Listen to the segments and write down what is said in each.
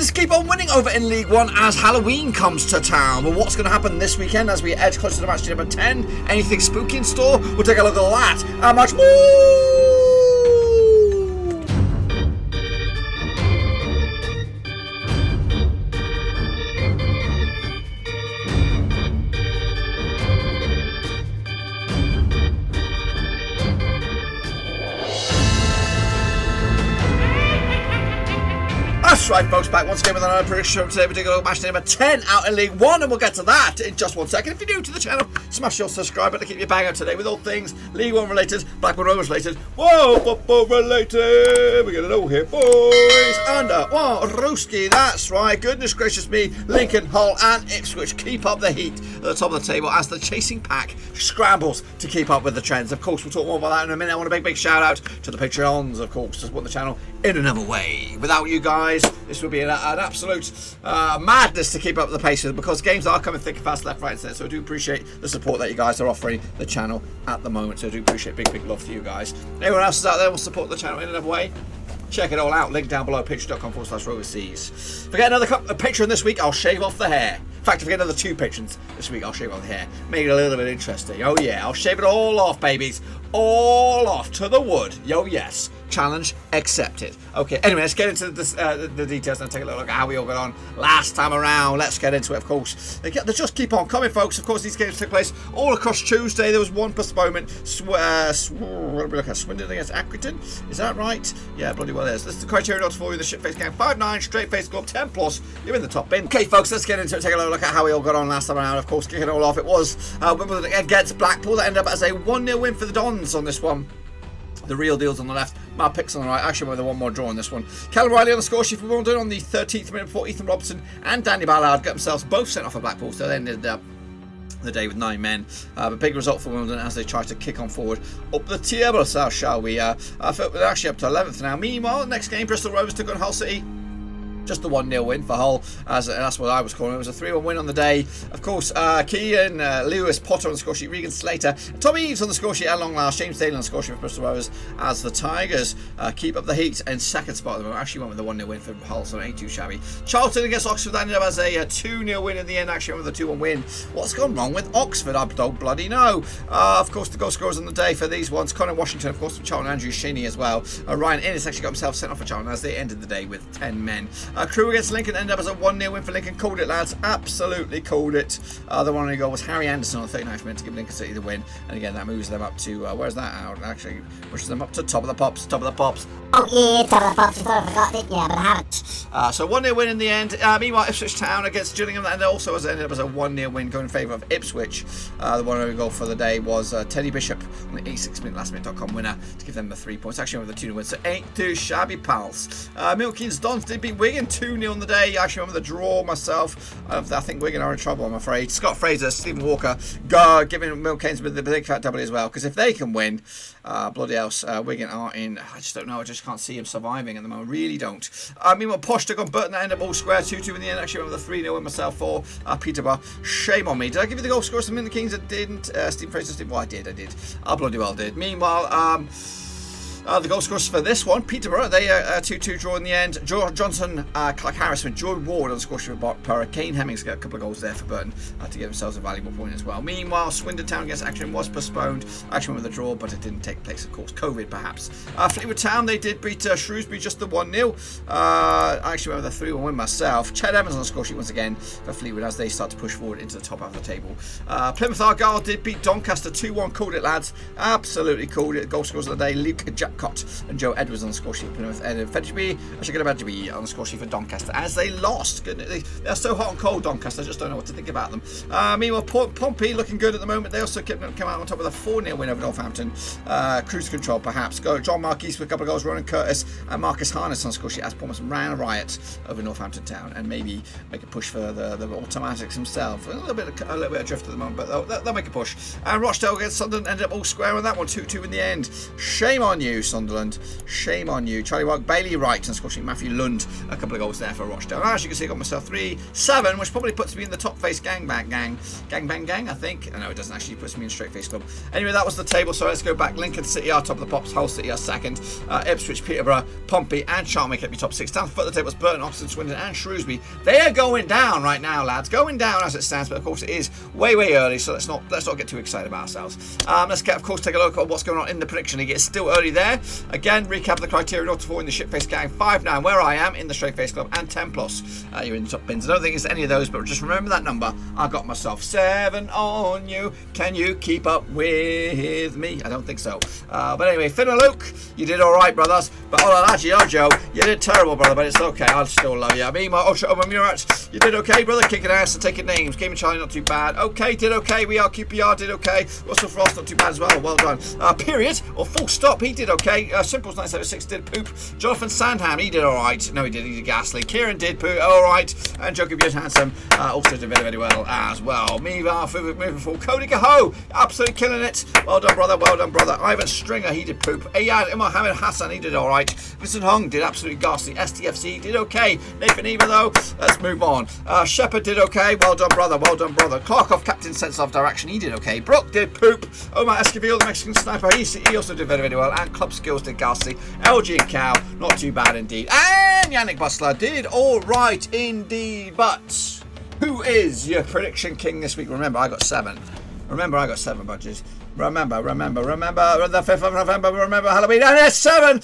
Rovers keep on winning over in League One as Halloween comes to town. But what's going to happen this weekend as we edge closer to match number 10? Anything spooky in store? We'll take a look at that and much more. That's right, folks, back once again with another prediction. Today we're taking a look at match number 10 out in League One, and we'll get to that in just 1 second. If you're new to the channel, smash your subscribe button to keep you bang out today with all things League One related, Blackpool Rovers related, whoa, football related. We get it all here, boys. Under one, Roski, that's right. Goodness gracious me, Lincoln, Hull, and Ipswich keep up the heat at the top of the table as the chasing pack scrambles to keep up with the trends. Of course, we'll talk more about that in a minute. I want a big shout out to the Patreons, of course, to support the channel in another way. Without you guys, this would be an absolute madness to keep up the pace with, because games are coming thick and fast, left, right, and centre. So I do appreciate the support that you guys are offering the channel at the moment. So I do appreciate big love to you guys. Anyone else is out there will support the channel in another way? Check it all out. Link down below, patreon.com/Roverseas. If I get another patron this week, I'll shave off the hair. In fact, if I get another 2 patrons this week, I'll shave off the hair. Make it a little bit interesting. Oh yeah, I'll shave it all off, babies. All off to the wood. Yo, yes. Challenge accepted. Okay, anyway, let's get into this, the details and take a look at how we all got on last time around. Let's get into it, of course. They just keep on coming, folks. Of course, these games took place all across Tuesday. There was one postponement. What are we looking at? Swindon against Accrington? Is that right? Yeah, bloody well is. This is the criteria not for you. The shit-face game. 5-9, straight-face club, 10+. You're in the top bin. Okay, folks, let's get into it. Take a look at how we all got on last time around. Of course, kicking it all off, it was Wimbledon against Blackpool. That ended up as a 1-0 win for the Dons on this one. The real deals on the left, my picks on the right. Actually, with one more draw on this one. Callum Riley on the score sheet for Wimbledon on the 13th minute before Ethan Robson and Danny Ballard got themselves both sent off for Blackpool, so they ended up the day with 9 men. A big result for Wimbledon as they try to kick on forward up the table. So shall we? I feel they're actually up to 11th now. Meanwhile, the next game, Bristol Rovers took on Hull City. Just a 1-0 win for Hull, as that's what I was calling it. It was a 3-1 win on the day. Of course, Keynes, Lewis, Potter on the score sheet, Regan Slater, Tommy Eaves on the score sheet at long last, James Daly on the score sheet for Bristol Rovers, as the Tigers keep up the heat in second spot at the moment. Actually went with a 1-0 win for Hull, so ain't too shabby. Charlton against Oxford ended up as a 2-0 win in the end, actually went with a 2-1 win. What's gone wrong with Oxford? I don't bloody know. Of course, the goal scorers on the day for these ones, Connor Washington, of course, for Charlton, Andrew Shinnie as well. Ryan Innes actually got himself sent off for Charlton as they ended the day with 10 men. Crewe against Lincoln ended up as a 1-0 win for Lincoln. Called it, lads. Absolutely called it. The one only goal was Harry Anderson on the 39th minute to give Lincoln City the win. And again, that moves them up to, where's that out? Actually, pushes them up to top of the pops. Top of the pops. Oh, yeah, top of the pops. I thought I forgot it, yeah, but I haven't. So 1-0 win in the end. Meanwhile, Ipswich Town against Gillingham, and also ended up as a 1-0 win going in favour of Ipswich. The one only goal for the day was Teddy Bishop on the 86-minute lastminute.com winner to give them the 3 points. Actually, with a 2-0 win, so ain't too shabby, pals. Milton Keynes Dons did beat Wigan 2-0 on the day. Actually, remember the draw myself. I think Wigan are in trouble, I'm afraid. Scott Fraser, Stephen Walker, giving Milton Keynes the big fat W as well, because if they can win, bloody else, Wigan are in. I just don't know. I just can't see him surviving at the moment. I really don't. Meanwhile, Posh took on Burton that ended up all square 2-2 in the end. Actually, went with a 3-0 win myself for Peterborough. Shame on me. Did I give you the goal scorers from Milton Keynes? I didn't. Stephen Fraser did. Well, I did. I bloody well did. Meanwhile, the goal scorers for this one, Peterborough, they 2-2 draw in the end. Johnson, Clark Harrison, Joy Ward on the score sheet for Peterborough. Kane Hemmings got a couple of goals there for Burton to give themselves a valuable point as well. Meanwhile, Swindon Town against Accrington was postponed. Actually went with a draw, but it didn't take place, of course. COVID, perhaps. Fleetwood Town, they did beat Shrewsbury just the 1-0. I actually went with a 3-1 win myself. Ched Evans on the score sheet once again for Fleetwood as they start to push forward into the top half of the table. Plymouth Argyle did beat Doncaster 2-1. Called it, lads. Absolutely called it. Goal scorers of the day, Luke Japcott and Joe Edwards on the score sheet for Plymouth. Fedgeby, actually get about to be on the score sheet for Doncaster as they lost. They're so hot and cold, Doncaster. I just don't know what to think about them. Meanwhile, Pompey looking good at the moment. They also come out on top with a 4-0 win over Northampton. Cruise control, perhaps. John Marquis with a couple of goals. Ronan Curtis and Marcus Harness on the score sheet as Portsmouth ran riot over Northampton Town and maybe make a push for the automatics himself. A little bit adrift at the moment, but they'll make a push. And Rochdale against Sunderland ended up all square on that one, 2-2 in the end. Shame on you. Sunderland. Shame on you. Charlie Walk, Bailey Wright, and scoring Matthew Lund. A couple of goals there for Rochdale. As you can see, I got myself 3-7, which probably puts me in the top face gang, I think. No, it doesn't actually. Puts me in straight face club. Anyway, that was the table. So let's go back. Lincoln City are top of the pops. Hull City are second. Ipswich, Peterborough, Pompey, and Charlton make up your top 6. Down the foot of the table is Burton, Oxford, Swindon, and Shrewsbury. They are going down right now, lads. Going down as it stands, but of course it is way early. So let's not get too excited about ourselves. Let's of course take a look at what's going on in the prediction league. It's still early there. Again, recap the criteria: 0 to 4 in the shitface gang, 5-9 where I am in the straight face club, and 10 plus you're in the top bins. I don't think it's any of those, but just remember that number. I got myself 7 on you. Can you keep up with me? I don't think so. But anyway, Finn and Luke, you did all right, brothers. But Joe, you did terrible, brother. But it's okay. I'll still love you. I mean, Murat, you did okay, brother. Kicking ass and taking names. Game and Charlie, not too bad. Okay, did okay. We are QPR, did okay. Russell Frost, not too bad as well. Well done. Period or full stop, he did okay. Simples 976 did poop. Jonathan Sandham, he did all right. No, he did ghastly. Kieran did poop, all right. And Joker Beard Handsome also did very well as well. Moving forward. Cody Cahoe, absolutely killing it. Well done, brother. Well done, brother. Ivan Stringer, he did poop. Ayad Mohammed Hassan, he did all right. Vincent Hung did absolutely ghastly. STFC did okay. Nathan Eva, though, let's move on. Shepard did okay. Well done, brother. Well done, brother. Clarkoff, captain, sense of direction, he did okay. Brooke did poop. Omar Esquivel, the Mexican sniper, he also did very well. And Club Skills did ghastly. LG and Cow, not too bad indeed. And Yannick Bustler did all right indeed. But who is your prediction king this week? Remember, I got 7. Remember, I got 7 budgets. Remember, the 5th of November, remember Halloween, and there's 7,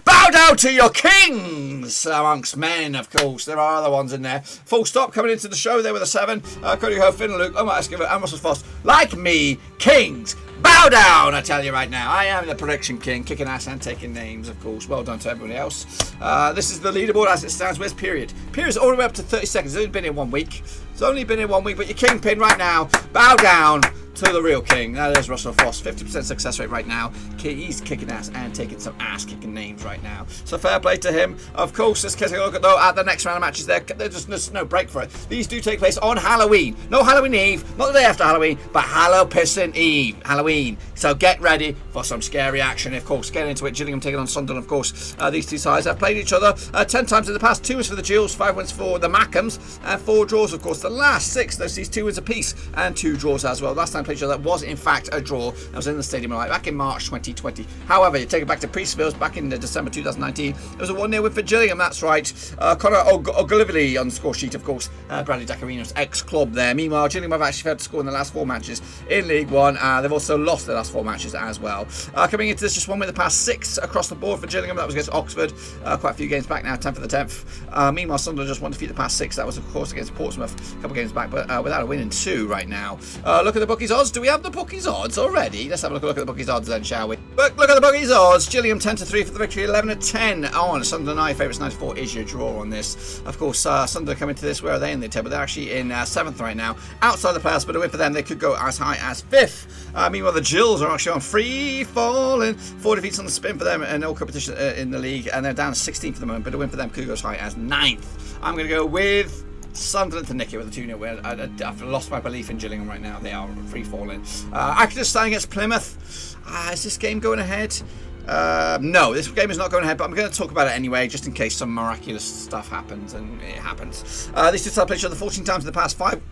bow down to your kings amongst men, of course. There are other ones in there. Full stop, coming into the show there with a 7. Cody Ho, Finn and Luke, Omar Escobar, and Russell Foss. Like me, kings, bow down, I tell you right now. I am the prediction king, kicking ass and taking names, of course. Well done to everybody else. This is the leaderboard as it stands. Where's Period? Period's all the way up to 30 seconds. It's only been in 1 week. But your kingpin right now, bow down to the real king. That is Russell Foss. 50% success rate right now. He's kicking ass and taking some ass-kicking names right now. So fair play to him. Of course, let's take a look at the next round of matches. There's no break for it. These do take place on Halloween. No Halloween Eve, not the day after Halloween, but Hallow-Pissin' Eve. Halloween. So get ready for some scary action. Of course, get into it. Gillingham taking on Sunderland, of course. These two sides have played each other 10 times in the past. 2 wins for the Gills, 5 wins for the Mackhams, and 4 draws, of course. The last 6, those sees 2 wins apiece and 2 draws as well. Last time played each other was in fact a draw. That was in the stadium back in March 2020. However, you take it back to Priestfields back in December 2019. It was a 1-0 win for Gillingham, that's right. Connor Ogilvy on the score sheet, of course. Bradley Dacarino's ex-club there. Meanwhile, Gillingham have actually failed to score in the last 4 matches in League One. They've also lost their last 4 matches as well. Coming into this, just 1 win the past 6 across the board for Gillingham. That was against Oxford. Quite a few games back now, 10th for the 10th. Meanwhile, Sunderland just 1 defeat the past 6. That was, of course, against Portsmouth. A couple games back, but without a win in 2 right now. Look at the bookies odds. Do we have the bookies odds already? Let's have a look at the bookies odds then, shall we? Look at the bookies odds. Gillingham 10-3 for the victory, 11-10 on Sunderland. I favourites 9-4 is your draw on this. Of course, Sunderland coming to this. Where are they in the table? They're actually in 7th right now, outside the playoffs. But a win for them, they could go as high as 5th. Meanwhile, the Gills are actually on free falling. 4 defeats on the spin for them, and no competition in the league, and they're down to 16th for the moment. But a win for them could go as high as 9th. I'm going to go with Sunderland to nick it with a 2-0 win. I've lost my belief in Gillingham right now. They are free falling. Accrington starting against Plymouth. Is this game going ahead? No, this game is not going ahead, but I'm going to talk about it anyway, just in case some miraculous stuff happens, and it happens. These two have played each other 14 times in the past 5.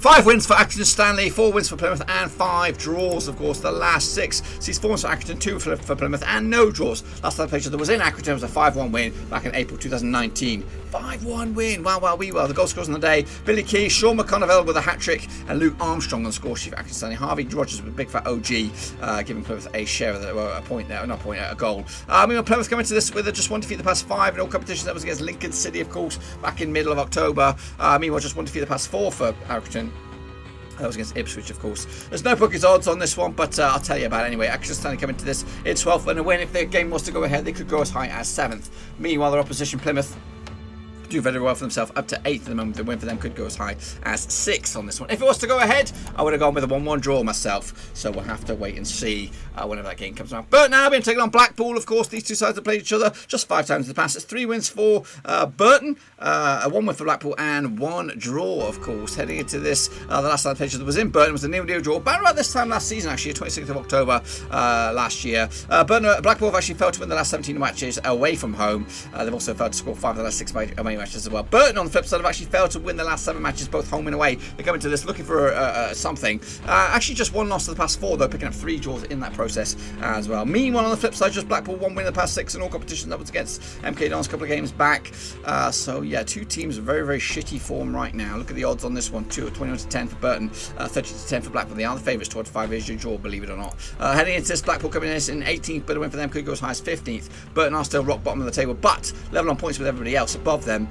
5 wins for Accrington Stanley, 4 wins for Plymouth, and 5 draws, of course. The last 6 sees 4 wins for Accrington, 2 for Plymouth, and no draws. Last time they played each other was in Accrington. It was a 5-1 win back in April 2019. 5-1 win. Wow, well. The goal scorers on the day: Billy Key, Sean McConville with a hat-trick, and Luke Armstrong on the score sheet for Accrington Stanley. Harvey Rogers with a big fat OG, giving Plymouth a share of a goal. Meanwhile, Plymouth coming to this with just 1 defeat the past 5 in all competitions. That was against Lincoln City, of course, back in middle of October. Meanwhile, just 1 defeat the past 4 for Accrington. That was against Ipswich, of course. There's no bookies odds on this one, but I'll tell you about it anyway. Accrington Stanley coming to this in 12th, and a win. If their game was to go ahead, they could go as high as 7th. Meanwhile, their opposition, Plymouth, do very well for themselves, up to 8th at the moment. The win for them could go as high as 6 on this one. If it was to go ahead, I would have gone with a 1-1 draw myself, so we'll have to wait and see whenever that game comes around. Burton Albion taking on Blackpool. Of course, these two sides have played each other just 5 times in the past. It's 3 wins for Burton, a 1 win for Blackpool, and 1 draw, of course. Heading into this, the last time they played each other was in Burton. It was a 0-0 draw, about this time last season, actually, 26th of October last year. Blackpool have actually failed to win the last 17 matches away from home. They've also failed to score 5 of the last 6 away matches as well. Burton, on the flip side, have actually failed to win the last 7 matches, both home and away. They're coming to this looking for something. Actually, just 1 loss to the past 4, though, picking up 3 draws in that process as well. Meanwhile, on the flip side, just Blackpool 1 win in the past 6 in all competitions. That was against MK Dons a couple of games back. So, yeah, 2 teams very, very shitty form right now. Look at the odds on this one, 21-10 for Burton, 30-10 for Blackpool. They are the favourites, 25 is your draw, believe it or not. Heading into this, Blackpool coming in 18th, but a win for them could go as high as 15th. Burton are still rock bottom of the table, but level on points with everybody else above them.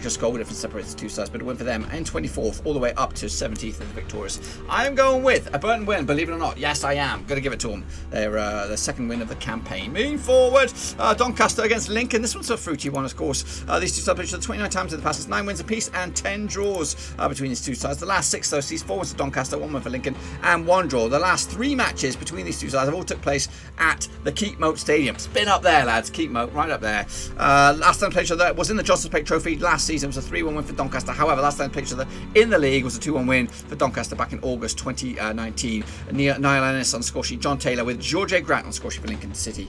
Just goal difference separates the 2 sides, but a win for them, and 24th all the way up to 17th in the victorious. I am going with a Burton win, believe it or not. Yes, I am going to give it to them. They're the second win of the campaign. Moving forward, Doncaster against Lincoln. This one's a fruity one, of course. These 2 sides played 29 times in the past. It's 9 wins apiece and 10 draws between these 2 sides. The last 6 though sees 4 wins for Doncaster, 1 win for Lincoln, and 1 draw. The last 3 matches between these 2 sides have all took place at the Keepmoat Stadium. Spin up there, lads. Keepmoat, right up there. Last time they played each other was in the Johnstone's Plate Trophy last season. It was a 3-1 win for Doncaster. However, last time they played each other in the league was a 2-1 win for Doncaster back in August 2019. Niall Ennis on the score sheet, John Taylor with George A. Grant on the score sheet for Lincoln City.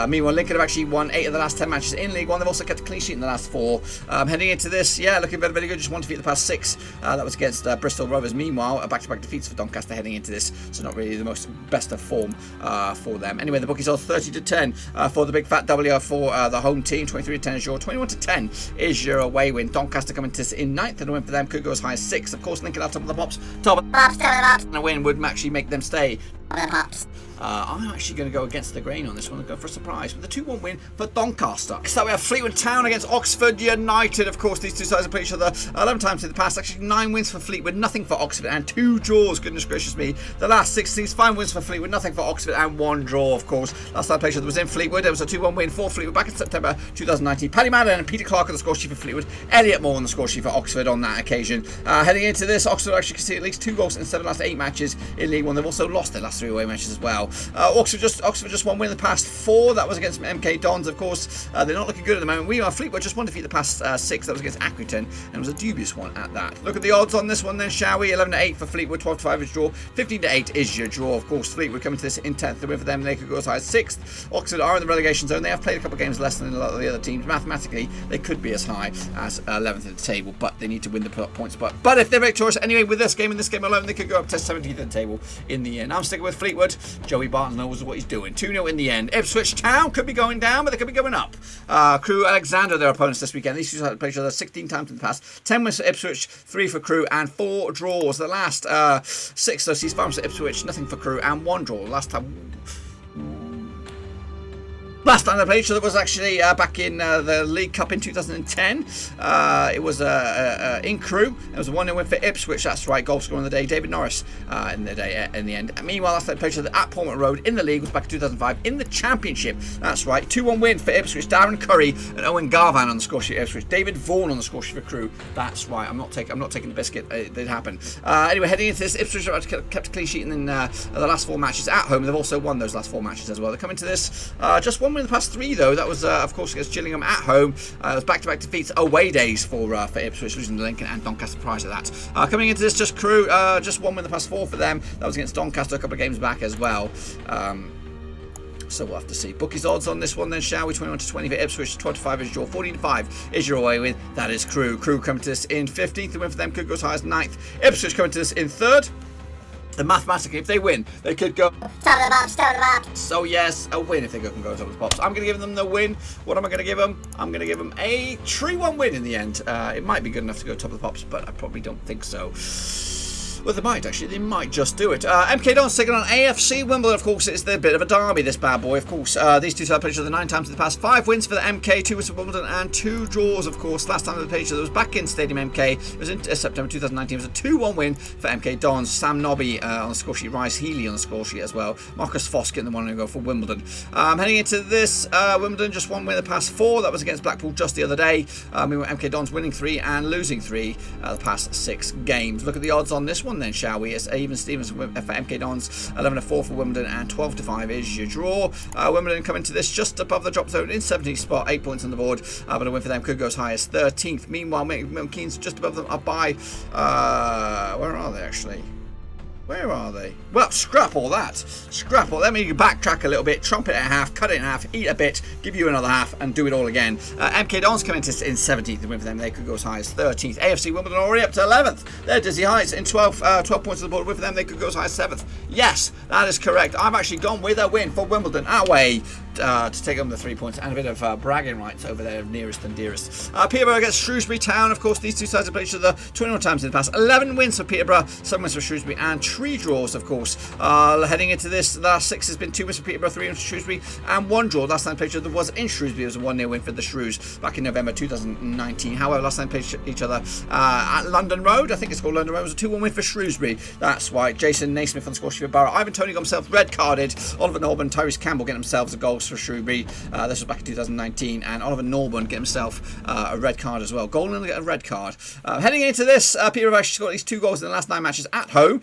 Meanwhile, Lincoln have actually won 8 of the last 10 matches in League One. They've also kept a clean sheet in the last 4. Heading into this, yeah, looking very, very good. Just 1 defeat the past 6. That was against Bristol Rovers. Meanwhile, back-to-back defeats for Doncaster heading into this, so not really the most best of form for them. Anyway, the bookies are 30-10 for the big fat W for the home team. 23-10 is your, 21-10 is your away win. Doncaster coming to this in 9th, and a win for them could go as high as 6. Of course, Lincoln are top of the pops. Top of the pops, and a win would actually make them stay. I'm actually going to go against the grain on this one and go for a surprise with a 2-1 win for Doncaster. So we have Fleetwood Town against Oxford United. Of course, these 2 sides have played each other 11 times in the past. Actually, 9 wins for Fleetwood, nothing for Oxford, and 2 draws. Goodness gracious me. The last 6 things, 5 wins for Fleetwood, nothing for Oxford, and 1 draw, of course. Last time they played each other was in Fleetwood. It was a 2-1 win for Fleetwood back in September 2019. Paddy Madden and Peter Clark on the score sheet for Fleetwood. Elliot Moore on the score sheet for Oxford on that occasion. Heading into this, Oxford actually conceded at least 2 goals in 7 last 8 matches in League One. They've also lost their last 3 away matches as well. Oxford just 1 win in the past 4. That was against MK Dons, of course. They're not looking good at the moment. We are Fleetwood just 1 defeat the past 6. That was against Accrington, and it was a dubious one at that. Look at the odds on this one then, shall we? 11-8 for Fleetwood, 12-5 is draw, 15-8 is your draw. Of course, Fleetwood coming to this in 10th. The win for them, they could go as high as 6th. Oxford are in the relegation zone. They have played a couple of games less than a lot of the other teams. Mathematically, they could be as high as 11th at the table, but they need to win the points. But if they're victorious anyway with this game, in this game alone, they could go up to 17th at the table in the end. I'm sticking with Fleetwood. Joey Barton knows what he's doing. 2-0 in the end. Ipswich Town could be going down, but they could be going up. Crewe, Alexandra, their opponents this weekend. These two have played each other 16 times in the past. 10 wins for Ipswich, 3 for Crewe, and 4 draws. The last 6, though, sees 5 wins for Ipswich, nothing for Crewe, and 1 draw. Last time they played each other was actually back in the League Cup in 2010. It was in Crewe. It was a 1-0 win for Ipswich. That's right, goal scorer on the day, David Norris in the end. Meanwhile, last time they played each other at Portsmouth Road in the league was back in 2005 in the Championship. That's right, 2-1 win for Ipswich. Darren Curry and Owen Garvan on the score sheet for Ipswich. David Vaughan on the score sheet for Crewe. That's right. I'm not taking the biscuit. It did happen. Anyway, heading into this, Ipswich have kept a clean sheet in the last 4 matches at home. They've also won those last 4 matches as well. They're coming to this just 1 win in the past 3 though. That was of course against Gillingham at home. It was back-to-back defeats away days for Ipswich, losing to Lincoln and Doncaster prior to that. Coming into this, just Crewe, just 1 win in the past 4 for them. That was against Doncaster a couple of games back as well. So we'll have to see. Bookies odds on this one then, shall we? 21-20 for Ipswich, 25 is your, 14-5 is your away win. That is Crewe. Crewe coming to this in 15th. The win for them could go as high as 9th. Ipswich coming to this in 3rd. And mathematically, if they win, they could go top of the pops. So yes, a win if they can go top of the pops. I'm going to give them the win. What am I going to give them? I'm going to give them a 3-1 win in the end. It might be good enough to go top of the pops, but I probably don't think so. Well, they might actually. They might just do it. MK Dons taking on AFC Wimbledon. Of course, it's a bit of a derby, this bad boy. Of course, these two sides played each other 9 times in the past. 5 wins for the MK, 2 wins for Wimbledon, and 2 draws. Of course, last time they played each other was back in Stadium MK. It was in September 2019. It was a 2-1 win for MK Dons. Sam Nobby on the score sheet, Rice Healy on the score sheet as well. Marcus Foss getting the 1-0 goal for Wimbledon. Heading into this, Wimbledon just 1 win in the past 4. That was against Blackpool just the other day. We were MK Dons winning 3 and losing 3 the past 6 games. Look at the odds on this one then, shall we? It's even Stevens for MK Dons, 11-4 for Wimbledon, and 12-5 is your draw. Wimbledon coming to this just above the drop zone in 17th spot, 8 points on the board, but a win for them could go as high as 13th. Meanwhile, Milton Keynes just above them up by, where are they actually? Where are they? Well, scrap all that. Scrap all. Let me backtrack a little bit, chomp it in half, cut it in half, eat a bit, give you another half, and do it all again. MK Dons coming to in 17th. The win for them, they could go as high as 13th. AFC Wimbledon already up to 11th. They're dizzy heights in 12 points on the board. Win for them, they could go as high as 7th. Yes, that is correct. I've actually gone with a win for Wimbledon away to take home the 3 points and a bit of bragging rights over there, nearest and dearest. Peterborough against Shrewsbury Town. Of course, these two sides have played each other 21 times in the past. 11 wins for Peterborough, 7 wins for Shrewsbury, and 3 draws, of course. Heading into this, the last 6 has been 2 wins for Peterborough, 3 wins for Shrewsbury, and 1 draw. Last time they played each other was in Shrewsbury. It was a 1-0 win for the Shrews back in November 2019. However, last time they played each other at London Road, I think it's called London Road, it was a 2-1 win for Shrewsbury. That's why Jason Naismith on the score sheet for Borough. Ivan Toney got himself red carded. Oliver Norburn, Tyrese Campbell getting themselves a goals for Shrewsbury. This was back in 2019, and Oliver Norburn get himself a red card as well. Golden get a red card. Heading into this, Peterborough have actually scored at least 2 goals in the last 9 matches at home.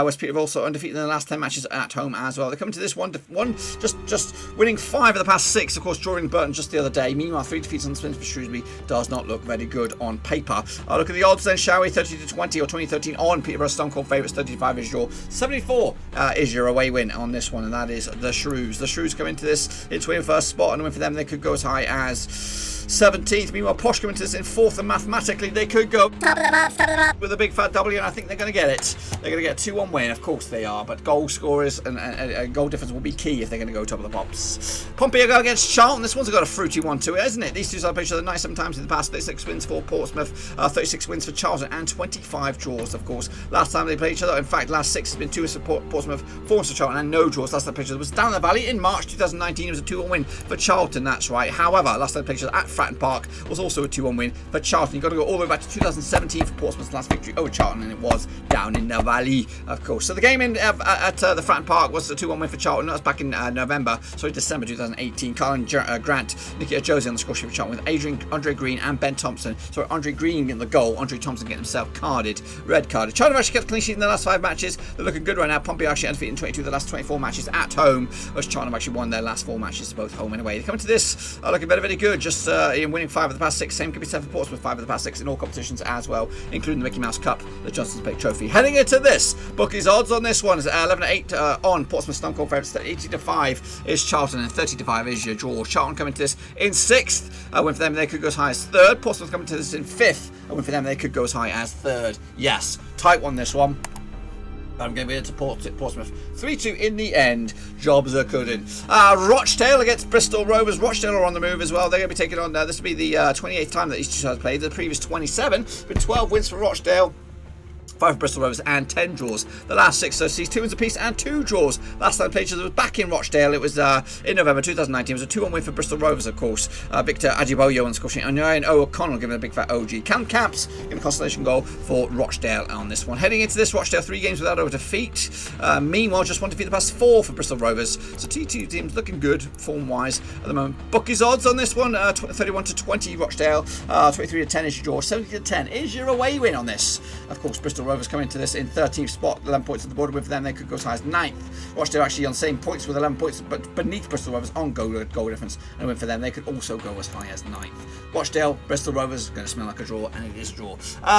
West Peterborough also undefeated in the last 10 matches at home as well. They're coming to this one just winning 5 of the past 6, of course, drawing Burton just the other day. Meanwhile, 3 defeats on the spins for Shrewsbury does not look very good on paper. Look at the odds then, shall we? 30-20 or 20-13 on Peterborough. Stone Cold favourites. 35 is your 74 is your away win on this one, and that is the Shrews. The Shrews come into this in 21st spot, and a win for them, they could go as high as 17th. Meanwhile, Posh come into this in 4th, and mathematically they could go with a big fat W, and I think they're going to get it. They're going to get a 2-1 win, of course they are, but goal scorers and goal difference will be key if they're going to go top of the pops. Pompey go against Charlton. This one's got a fruity one to it, hasn't it? These two sides played each other 97 times in the past. 36 wins for Portsmouth, 36 wins for Charlton, and 25 draws, of course. Last time they played each other, in fact, last 6 has been 2 wins for Portsmouth, 4 wins for Charlton, and no draws. Last time they played each other was down the valley in March 2019. It was a 2-1 win for Charlton, that's right. However, last time they played each other at Fratton Park was also a 2-1 win for Charlton. You've got to go all the way back to 2017 for Portsmouth's last victory over Charlton, and it was down in the valley, of course. So the game at the Fratton Park was a 2-1 win for Charlton. That was back in December 2018. Colin Grant, Nicky Josie on the score sheet for Charlton with Andre Green and Ben Thompson. So Andre Green in the goal. Andre Thompson getting himself red carded. Charlton have actually kept a clean sheet in the last 5 matches. They're looking good right now. Pompey are actually undefeated in 22 of the last 24 matches at home, whereas Charlton have actually won their last 4 matches, both home and away. They come into this looking very, very good. Just in winning 5 of the past 6. Same can be said for Portsmouth, 5 of the past 6 in all competitions as well, including the Mickey Mouse Cup, the Johnson's Plate Trophy. Heading into this, bookies odds on this one is 11-8 on Portsmouth. Stone Cold favourites. 80-5 is Charlton, and 30-5 is your draw. Charlton coming to this in 6th. Win for them, they could go as high as 3rd. Portsmouth coming to this in 5th. Win for them, they could go as high as 3rd. Yes, tight one this one. I'm going to be into Portsmouth. 3-2 in the end. Jobs are good in. Rochdale against Bristol Rovers. Rochdale are on the move as well. They're going to be taking on, this will be the 28th time that these two sides played. The previous 27, but 12 wins for Rochdale. 5 for Bristol Rovers and 10 draws. The last 6 so sees 2 wins apiece and 2 draws. Last time they played each other was back in Rochdale. It was in November 2019. It was a 2-1 win for Bristol Rovers, of course. Victor Ajiboyo on scoring, and Ryan O'Connell giving a big fat OG. Cam Camps giving a consolation goal for Rochdale on this one. Heading into this, Rochdale 3 games without a defeat. Meanwhile, just 1 defeat the past 4 for Bristol Rovers. So T2 teams looking good form-wise at the moment. Bookies odds on this one: 31-20 Rochdale, 23-10 is your draw, 70-10 is your away win on this. Of course, Bristol Rovers coming to this in 13th spot, 11 points at the border. With them, they could go as high as 9th. Rochdale actually on the same points with 11 points, but beneath Bristol Rovers on goal difference. And win for them, they could also go as high as 9th. Rochdale, Bristol Rovers, going to smell like a draw, and it is a draw.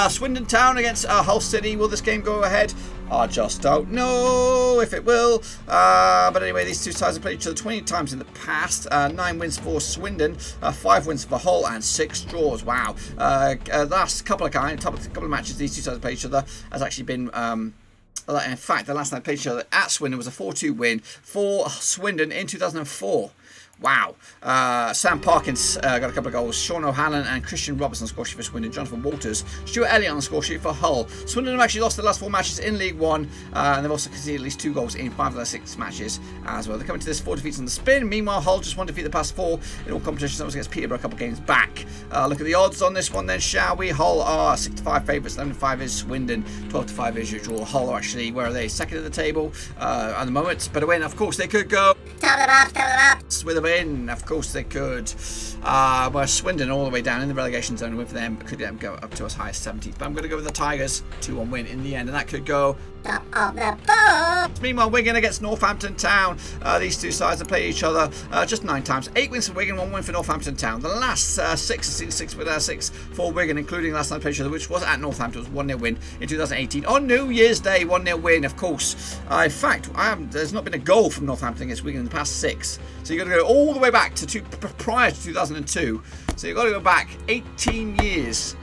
Swindon Town against Hull City. Will this game go ahead? I just don't know if it will. But anyway, these two sides have played each other 20 times in the past. 9 wins for Swindon, 5 wins for Hull, and 6 draws. Wow. Last couple of matches these two sides have played each other has actually been. In fact, the last time they played each other at Swindon was a 4-2 win for Swindon in 2004. Wow. Sam Parkins got a couple of goals. Sean O'Hanlon and Christian Robertson score sheet for Swindon. Jonathan Walters, Stuart Elliott on the score sheet for Hull. Swindon have actually lost the last 4 matches in League One, and they've also conceded at least 2 goals in 5 of their 6 matches as well. They're coming to this 4 defeats on the spin. Meanwhile, Hull just 1 defeat the past 4 in all competitions. That was against Peterborough a couple of games back. Look at the odds on this one then, shall we? Hull are 6-5 favourites. 11-5 is Swindon. 12-5 is usual. Hull are actually, where are they? Second at the table at the moment. But a win, of course, they could go. Tell them up. With a win, of course they could. Where Swindon all the way down in the relegation zone with them could go up to as high as 70th. But I'm going to go with the Tigers, 2-1 win in the end, and that could go. Top of the boat. Meanwhile, Wigan against Northampton Town. These two sides have played each other just 9 times. 8 wins for Wigan, 1 win for Northampton Town. The last 6 for Wigan, including last time played each other, which was at Northampton. It was 1-0 win in 2018 on New Year's Day. 1-0 win, of course. In fact, there's not been a goal from Northampton against Wigan in the past 6. So you've got to go all the way back to prior to 2002. So you've got to go back 18 years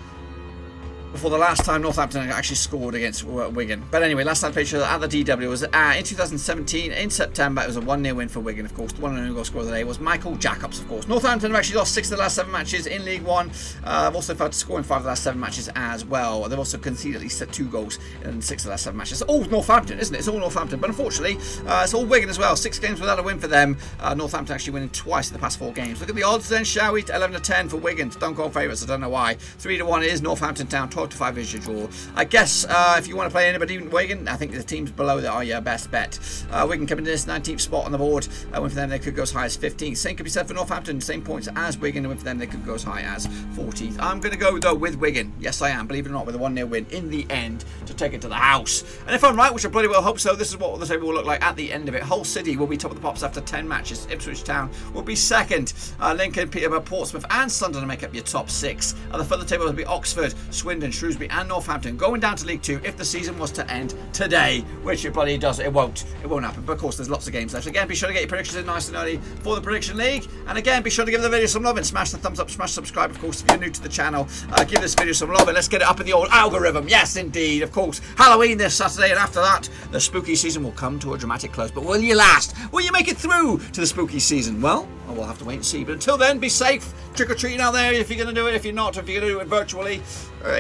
before the last time Northampton actually scored against Wigan. But anyway, last time played each other at the DW was in 2017 in September. It was a 1-0 win for Wigan, of course. The one and only goal scorer of the day was Michael Jacobs, of course. Northampton have actually lost 6 of the last 7 matches in League One. They've also failed to score in 5 of the last 7 matches as well. They've also conceded at least 2 goals in 6 of the last 7 matches. It's all Northampton, isn't it? It's all Northampton. But unfortunately, it's all Wigan as well. 6 games without a win for them. Northampton actually winning twice in the past 4 games. Look at the odds then, shall we? 11-10 for Wigan. Stone cold favourites. I don't know why. 3-1 is Northampton Town. 12-5 is your draw. I guess if you want to play anybody in Wigan, I think the teams below that are your best bet. Wigan coming to this 19th spot on the board. Win for them, they could go as high as 15th. Same could be said for Northampton. Same points as Wigan. Win for them, they could go as high as 14th. I'm going to go, though, with Wigan. Yes, I am. Believe it or not, with a 1-0 win in the end to take it to the house. And if I'm right, which I bloody well hope so, this is what the table will look like at the end of it. Hull City will be top of the pops after 10 matches. Ipswich Town will be second. Lincoln, Peterborough, Portsmouth and Sunderland make up your top 6. At the further table will be Oxford, Swindon, Shrewsbury and Northampton going down to League 2 if the season was to end today, which it bloody does. It won't happen, but of course there's lots of games left. Again, be sure to get your predictions in nice and early for the Prediction League, and again be sure to give the video some love and smash the thumbs up, smash subscribe, of course, if you're new to the channel. Give this video some love and let's get it up in the old algorithm. Yes indeed, of course, Halloween this Saturday, and after that the spooky season will come to a dramatic close. But will you last? Will you make it through to the spooky season? Well, we'll have to wait and see, but until then, be safe, trick-or-treating out there if you're going to do it. If you're not, if you're going to do it virtually,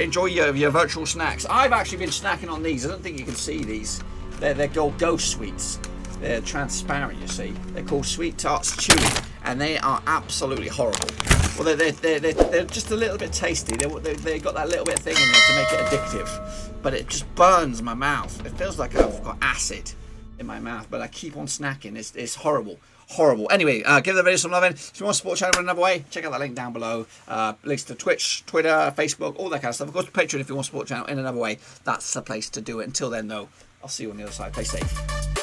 enjoy your virtual snacks. I've actually been snacking on these. I don't think you can see these. They're called Ghost Sweets. They're transparent, you see. They're called Sweet Tarts Chewy, and they are absolutely horrible. Well, they're just a little bit tasty. They got that little bit of thing in there to make it addictive, but it just burns my mouth. It feels like I've got acid in my mouth, but I keep on snacking. It's horrible. Horrible. Anyway, give the video some loving. If you want to support the channel in another way, check out that link down below. Links to Twitch, Twitter, Facebook, all that kind of stuff. Of course, Patreon if you want to support the channel in another way. That's the place to do it. Until then, though, I'll see you on the other side. Play safe.